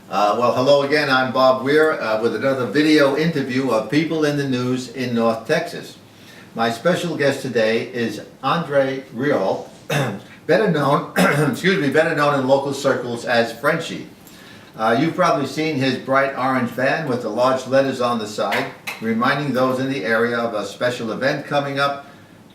Well, hello again. I'm Bob Weir with another video interview of people in the news in North Texas. My special guest today is Andre Riol, better known, better known in local circles as Frenchy. You've probably seen his bright orange van with the large letters on the side, reminding those in the area of a special event coming up,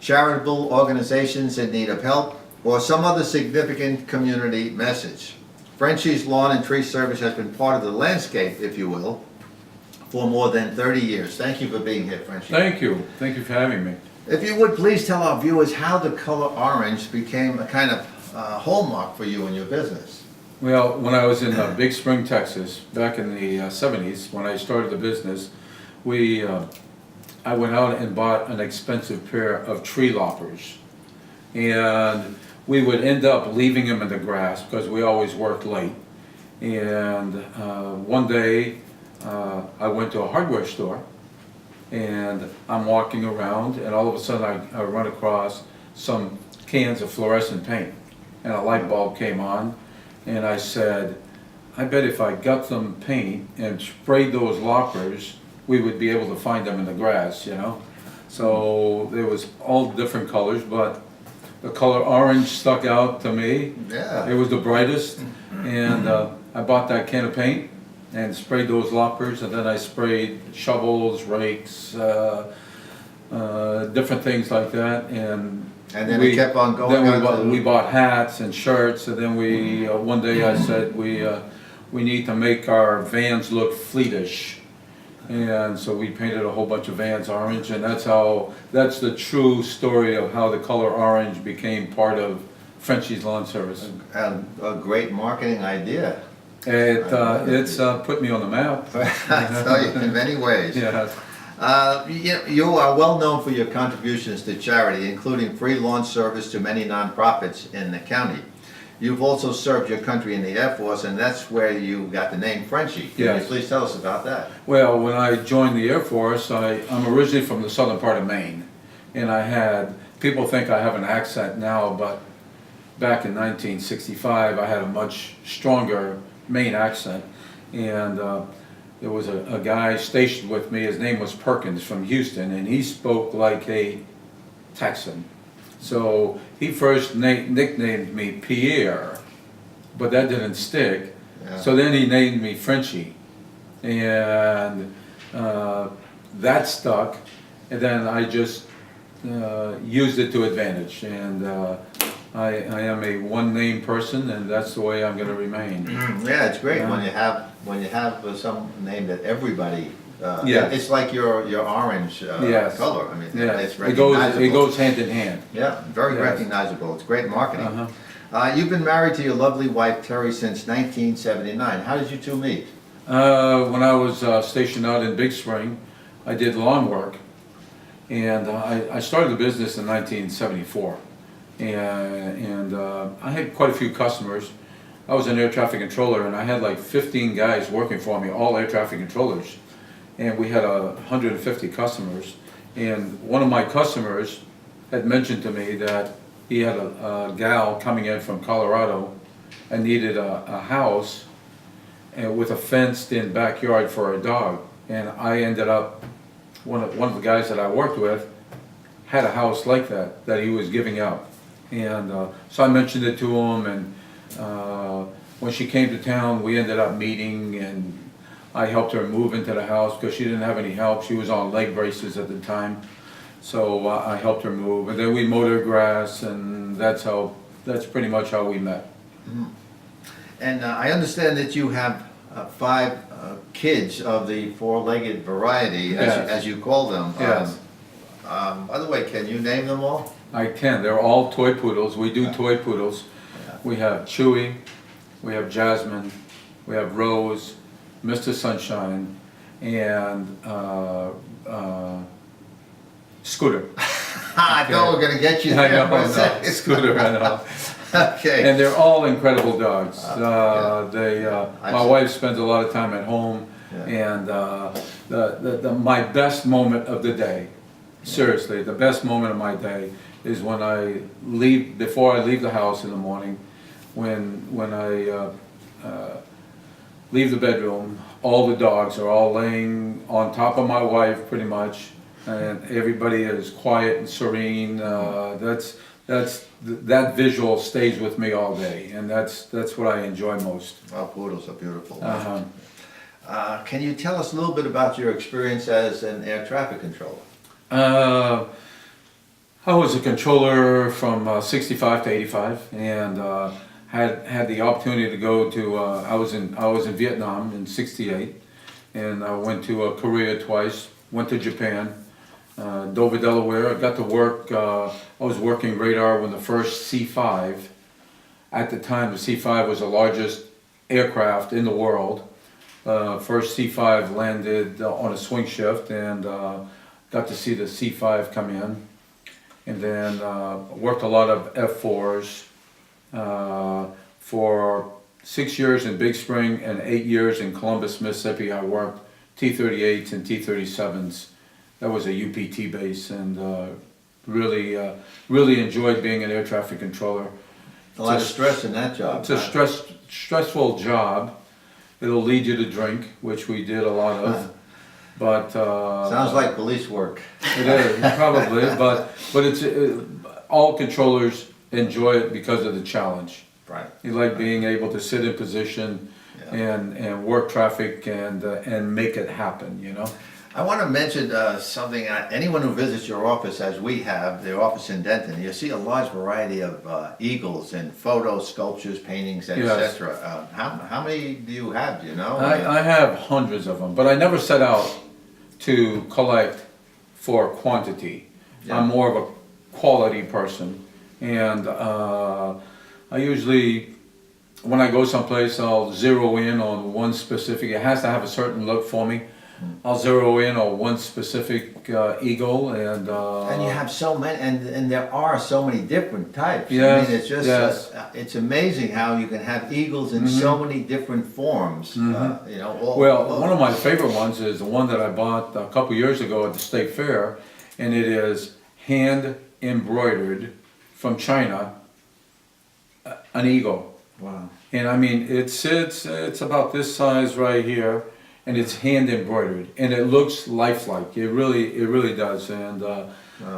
charitable organizations in need of help, or some other significant community message. Frenchy's Lawn and Tree Service has been part of the landscape, if you will, for more than 30 years. Thank you for being here, Frenchy. Thank you. Thank you for having me. If you would please tell our viewers how the color orange became a kind of hallmark for you in your business. Well, when I was in Big Spring, Texas, back in the 70s, when I started the business, I went out and bought an expensive pair of tree loppers. And we would end up leaving them in the grass because we always worked late. And one day I went to a hardware store and I'm walking around and all of a sudden I run across some cans of fluorescent paint and a light bulb came on and I said, I bet if I got some paint and sprayed those loppers, we would be able to find them in the grass, you know. So there was all different colors, but the color orange stuck out to me. Yeah. It was the brightest, and I bought that can of paint and sprayed those loppers, and then I sprayed shovels, rakes, different things like that, and then it kept on going. Then we bought hats and shirts, and then we one day I said we need to make our vans look fleetish. And so we painted a whole bunch of vans orange, and that's the true story of how the color orange became part of Frenchys Lawn Service. A great marketing idea. It's put me on the map. I tell you, in many ways. Yeah. You are well known for your contributions to charity, including free lawn service to many nonprofits in the county. You've also served your country in the Air Force, and that's where you got the name Frenchy. Can you please tell us about that? Well, when I joined the Air Force, I'm originally from the southern part of Maine, and people think I have an accent now, but back in 1965 I had a much stronger Maine accent, and there was a guy stationed with me. His name was Perkins from Houston, and he spoke like a Texan. So he first nicknamed me Pierre, but that didn't stick. Yeah. So then he named me Frenchy, and that stuck. And then I just used it to advantage. And I am a one-name person, and that's the way I'm going to remain. Yeah, it's great when you have some name that everybody. It's like your orange color. I mean, it's recognizable. It goes hand in hand. Yeah, very recognizable. It's great marketing. You've been married to your lovely wife Terry since 1979. How did you two meet? When I was stationed out in Big Spring, I did lawn work, and I started the business in 1974, and I had quite a few customers. I was an air traffic controller, and I had like 15 guys working for me, all air traffic controllers. And we had 150 customers, and one of my customers had mentioned to me that he had a gal coming in from Colorado and needed a house and with a fenced-in backyard for her dog. And I ended up, one of the guys that I worked with had a house like that he was giving out. And so I mentioned it to him, and when she came to town, we ended up meeting, and I helped her move into the house because she didn't have any help. She was on leg braces at the time, so I helped her move. And then we mowed her grass, and that's pretty much how we met. Mm-hmm. And I understand that you have 5 kids of the 4-legged variety, as you call them. Yes. By the way, can you name them all? I can. They're all toy poodles. We do toy poodles. Yeah. We have Chewy, we have Jasmine, we have Rose, Mr. Sunshine, and Scooter. I thought we were going to get you there. I know, Scooter, I know. Okay. And they're all incredible dogs. My wife spends a lot of time at home, and my best moment of the day, seriously, the best moment of my day is when I leave, before I leave the house in the morning, when I leave the bedroom, all the dogs are all laying on top of my wife pretty much, and everybody is quiet and serene. That visual stays with me all day, and that's what I enjoy most. Well, poodles are beautiful. Uh-huh. Can you tell us a little bit about your experience as an air traffic controller? I was a controller from 65 to 85, and had the opportunity to go to. I was in Vietnam in '68, and I went to Korea twice. Went to Japan, Dover, Delaware. I got to work. I was working radar when the first C-5. At the time, the C-5 was the largest aircraft in the world. First C-5 landed on a swing shift, and got to see the C-5 come in. And then worked a lot of F-4s for 6 years in Big Spring and 8 years in Columbus, Mississippi. I worked T-38s and T-37s. That was a UPT base, and really enjoyed being an air traffic controller. A lot of stress in that job. It's a stressful job. It'll lead you to drink, which we did a lot of. But sounds like police work. It is probably, but it's all controllers enjoy it because of the challenge. Right. You like being able to sit in position and work traffic and make it happen. You know. I want to mention something. Anyone who visits your office, as we have, the office in Denton, you see a large variety of eagles and photos, sculptures, paintings, etc. How many do you have? Do you know? I have hundreds of them, but I never set out to collect for quantity. Yeah. I'm more of a quality person, and I usually, when I go someplace, I'll zero in on one specific. It has to have a certain look for me. I'll zero in on one specific eagle, and you have so many, and there are so many different types. Yes, I mean, it's just it's amazing how you can have eagles in so many different forms. You know, one of my favorite ones is the one that I bought a couple years ago at the State Fair, and it is hand embroidered from China, an eagle. Wow. And I mean, it's about this size right here, and it's hand embroidered, and it looks lifelike. It really does, and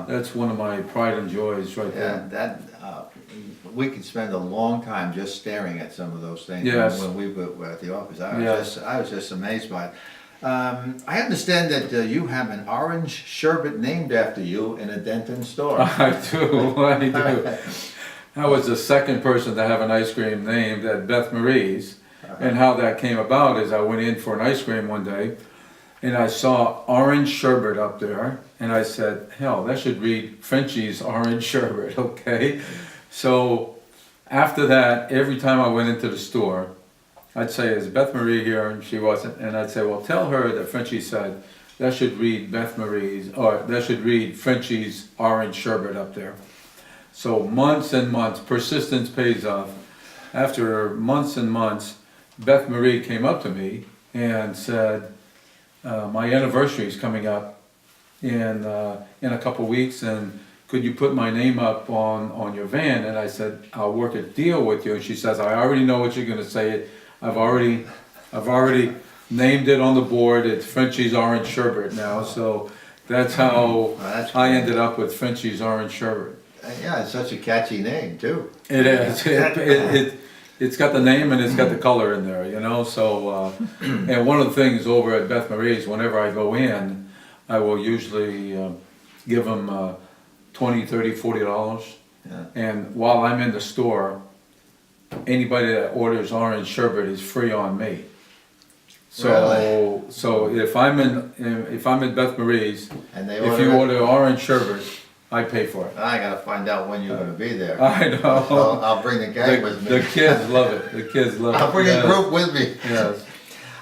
that's one of my pride and joys right there. That we could spend a long time just staring at some of those things. Yes. When we were at the office. I was just amazed by it. I understand that you have an orange sherbet named after you in a Denton store. I do. I was the second person to have an ice cream named at Beth Marie's. And how that came about is I went in for an ice cream one day, and I saw orange sherbet up there, and I said, hell, that should read Frenchys Orange Sherbet, okay? So after that, every time I went into the store, I'd say, is Beth Marie here? And she wasn't. And I'd say, well, tell her that Frenchy said, that should read Beth Marie's, or that should read Frenchys Orange Sherbet up there. So months and months, persistence pays off. After months and months, Beth Marie came up to me and said, my anniversary is coming up in a couple weeks, and could you put my name up on your van? And I said, I'll work a deal with you. And she says, I already know what you're going to say. I've already named it on the board. It's Frenchys Orange Sherbet now. So that's how I ended up with Frenchys Orange Sherbet. Yeah, it's such a catchy name too. It is. It's got the name and it's got the color in there, you know. So, and one of the things over at Beth Marie's, whenever I go in, I will usually give them $20, $30, $40. Yeah. And while I'm in the store, anybody that orders orange sherbet is free on me. So, Really? so if I'm in Beth Marie's, And they if you it? order orange sherbet, I pay for it. I gotta find out when you're gonna be there. I know. I'll bring the gang with me. The kids love it. The kids love it. I'll bring a group with me. Yes.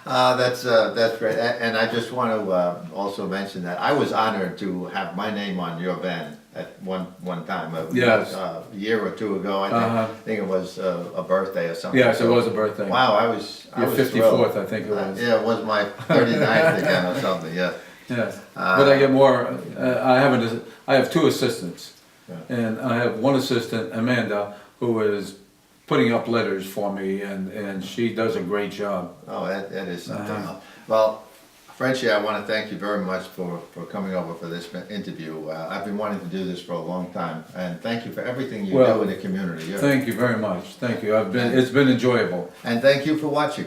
That's great. And I just want to also mention that I was honored to have my name on your van at one time. Yes. A year or two ago. I think it was a birthday or something. Yes, it was a birthday. Wow, I was Your 54th, thrilled. I think it was. Yeah, it was my 39th again or something. Yeah. Yes, but I get more. I have two assistants, Yeah. and I have one assistant, Amanda, who is putting up litters for me, and she does a great job. Oh, that is something Uh-huh. else. Well, Frenchy, I want to thank you very much for coming over for this interview. I've been wanting to do this for a long time, and thank you for everything you Well, do in the community. Thank you very much. Thank you. It's been enjoyable. And thank you for watching.